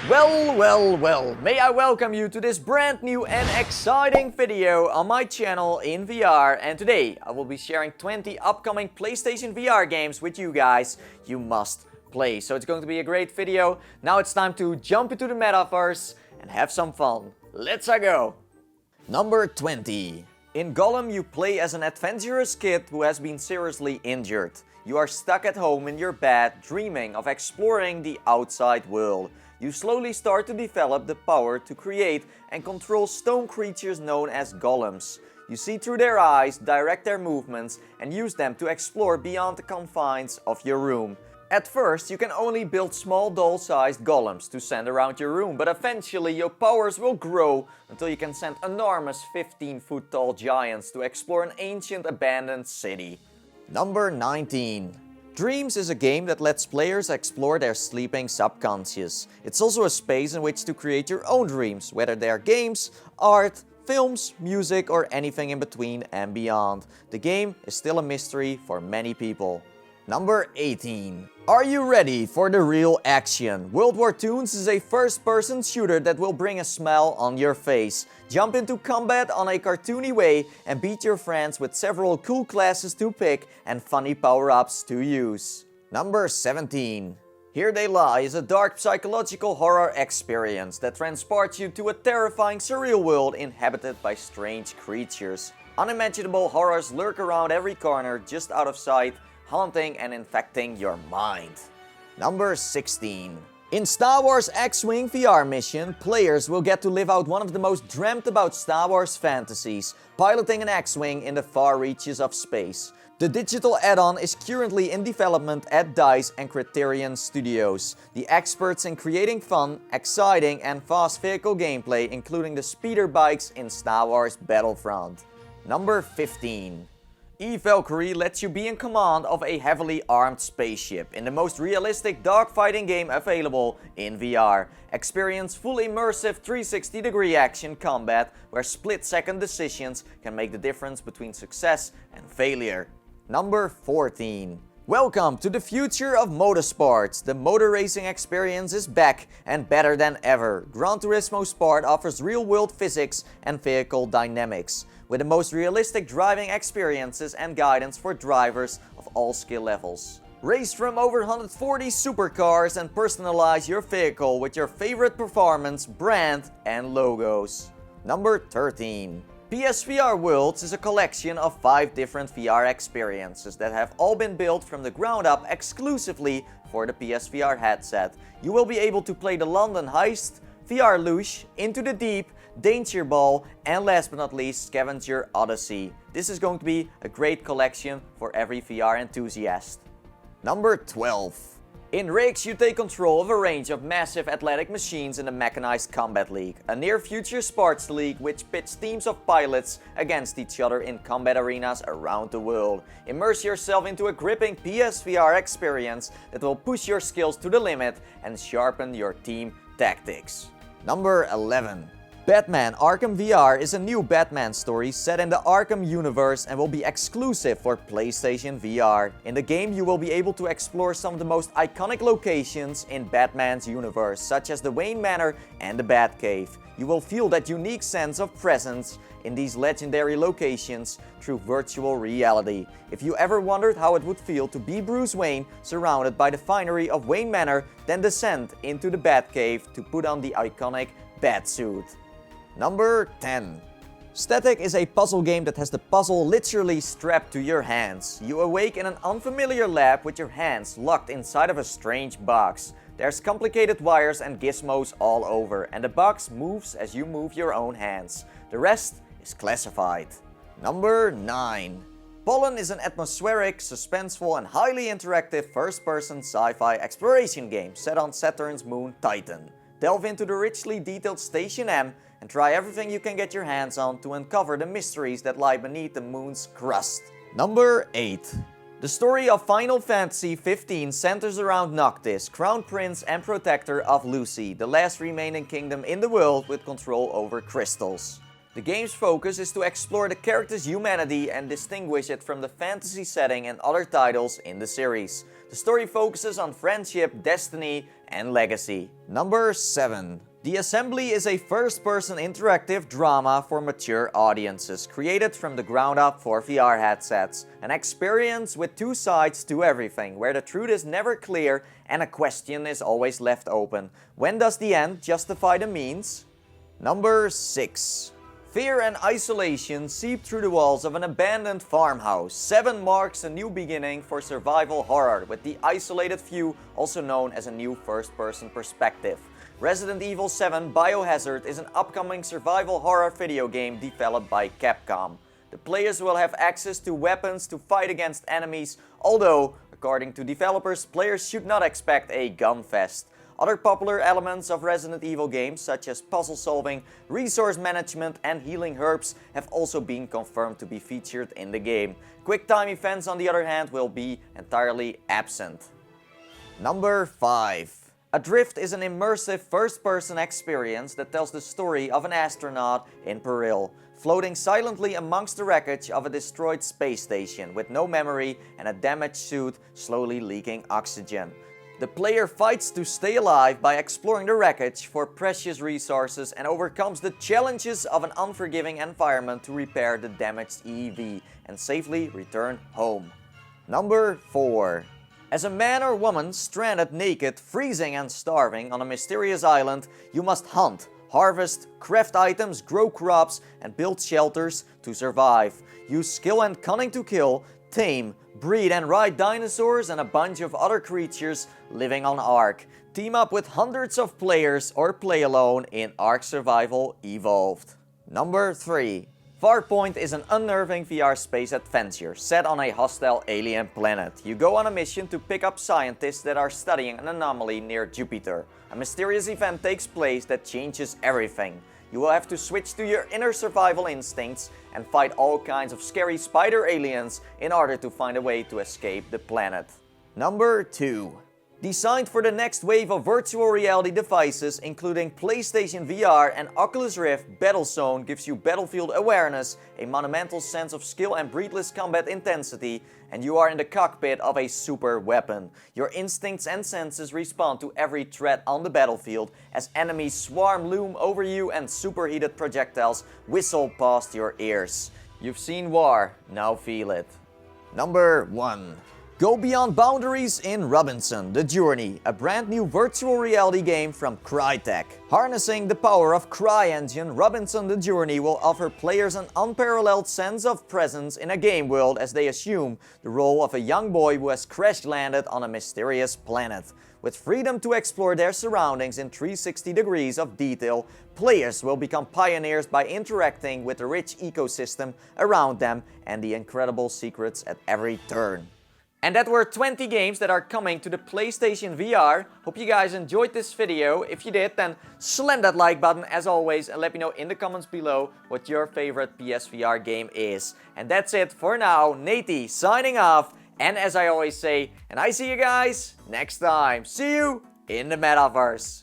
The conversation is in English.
Well, may I welcome you to this brand new and exciting video on my channel in VR. And today I will be sharing 20 upcoming PlayStation VR games with you guys you must play. So it's going to be a great video. Now it's time to jump into the metaverse and have some fun. Let's go! Number 20. In Golem you play as an adventurous kid who has been seriously injured. You are stuck at home in your bed dreaming of exploring the outside world. You slowly start to develop the power to create and control stone creatures known as golems. You see through their eyes, direct their movements, and use them to explore beyond the confines of your room. At first, you can only build small doll-sized golems to send around your room, but eventually your powers will grow until you can send enormous 15-foot tall giants to explore an ancient abandoned city. Number 19. Dreams is a game that lets players explore their sleeping subconscious. It's also a space in which to create your own dreams, whether they are games, art, films, music, or anything in between and beyond. The game is still a mystery for many people. Number 18. Are you ready for the real action? WARTOONS is a first-person shooter that will bring a smile on your face. Jump into combat on a cartoony way and beat your friends with several cool classes to pick and funny power-ups to use. Number 17. Here They Lie is a dark psychological horror experience that transports you to a terrifying surreal world inhabited by strange creatures. Unimaginable horrors lurk around every corner just out of sight, haunting and infecting your mind. Number 16. In Star Wars X-Wing VR mission, players will get to live out one of the most dreamt about Star Wars fantasies, piloting an X-Wing in the far reaches of space. The digital add-on is currently in development at DICE and Criterion Studios, the experts in creating fun, exciting and fast vehicle gameplay, including the speeder bikes in Star Wars Battlefront. Number 15. Valkyrie lets you be in command of a heavily armed spaceship in the most realistic dogfighting game available in VR. Experience full immersive 360-degree action combat where split-second decisions can make the difference between success and failure. Number 14. Welcome to the future of motorsports. The motor racing experience is back and better than ever. Gran Turismo Sport offers real-world physics and vehicle dynamics, with the most realistic driving experiences and guidance for drivers of all skill levels. Race from over 140 supercars and personalize your vehicle with your favorite performance, brand and logos. Number 13. PSVR Worlds is a collection of 5 different VR experiences that have all been built from the ground up exclusively for the PSVR headset. You will be able to play the London Heist, VR Luge, Into the Deep, Danger Ball, and last but not least, Scavenger Odyssey. This is going to be a great collection for every VR enthusiast. Number 12. In RIGS, you take control of a range of massive athletic machines in the Mechanized Combat League, a near-future sports league which pits teams of pilots against each other in combat arenas around the world. Immerse yourself into a gripping PSVR experience that will push your skills to the limit and sharpen your team tactics. Number 11. Batman Arkham VR is a new Batman story set in the Arkham universe and will be exclusive for PlayStation VR. In the game, you will be able to explore some of the most iconic locations in Batman's universe, such as the Wayne Manor and the Batcave. You will feel that unique sense of presence in these legendary locations through virtual reality. If you ever wondered how it would feel to be Bruce Wayne surrounded by the finery of Wayne Manor, then descend into the Batcave to put on the iconic Batsuit. Number 10. Statik is a puzzle game that has the puzzle literally strapped to your hands. You awake in an unfamiliar lab with your hands locked inside of a strange box. There's complicated wires and gizmos all over, and the box moves as you move your own hands. The rest is classified. Number 9. Pollen is an atmospheric, suspenseful and highly interactive first-person sci-fi exploration game set on Saturn's moon Titan. Delve into the richly detailed Station M and try everything you can get your hands on to uncover the mysteries that lie beneath the moon's crust. Number 8. The story of Final Fantasy XV centers around Noctis, Crown Prince and Protector of Lucy, the last remaining kingdom in the world with control over crystals. The game's focus is to explore the character's humanity and distinguish it from the fantasy setting and other titles in the series. The story focuses on friendship, destiny, and legacy. Number 7. The Assembly is a first-person interactive drama for mature audiences, created from the ground up for VR headsets. An experience with two sides to everything, where the truth is never clear and a question is always left open. When does the end justify the means? Number 6. Fear and isolation seep through the walls of an abandoned farmhouse. 7 marks a new beginning for survival horror, with the isolated view also known as a new first-person perspective. Resident Evil 7 Biohazard is an upcoming survival horror video game developed by Capcom. The players will have access to weapons to fight against enemies, although, according to developers, players should not expect a gunfest. Other popular elements of Resident Evil games, such as puzzle solving, resource management, and healing herbs, have also been confirmed to be featured in the game. Quick time events, on the other hand, will be entirely absent. Number 5. ADRIFT is an immersive first-person experience that tells the story of an astronaut in peril, floating silently amongst the wreckage of a destroyed space station with no memory and a damaged suit slowly leaking oxygen. The player fights to stay alive by exploring the wreckage for precious resources and overcomes the challenges of an unforgiving environment to repair the damaged EV and safely return home. Number 4. As a man or woman stranded naked, freezing and starving on a mysterious island, you must hunt, harvest, craft items, grow crops, and build shelters to survive. Use skill and cunning to kill, tame, breed and ride dinosaurs and a bunch of other creatures living on Ark. Team up with hundreds of players or play alone in Ark Survival Evolved. Number 3. Farpoint is an unnerving VR space adventure set on a hostile alien planet. You go on a mission to pick up scientists that are studying an anomaly near Jupiter. A mysterious event takes place that changes everything. You will have to switch to your inner survival instincts and fight all kinds of scary spider aliens in order to find a way to escape the planet. Number 2. Designed for the next wave of virtual reality devices, including PlayStation VR and Oculus Rift, Battlezone gives you battlefield awareness, a monumental sense of skill and breathless combat intensity, and you are in the cockpit of a super weapon. Your instincts and senses respond to every threat on the battlefield as enemies swarm loom over you and superheated projectiles whistle past your ears. You've seen war, now feel it. Number 1. Go beyond boundaries in Robinson: The Journey, a brand new virtual reality game from Crytek. Harnessing the power of CryEngine, Robinson: The Journey will offer players an unparalleled sense of presence in a game world as they assume the role of a young boy who has crash-landed on a mysterious planet. With freedom to explore their surroundings in 360 degrees of detail, players will become pioneers by interacting with the rich ecosystem around them and the incredible secrets at every turn. And that were 20 games that are coming to the PlayStation VR. Hope you guys enjoyed this video. If you did, then slam that like button as always and let me know in the comments below what your favorite PSVR game is. And that's it for now. Natey signing off. And as I always say, and I see you guys next time. See you in the metaverse.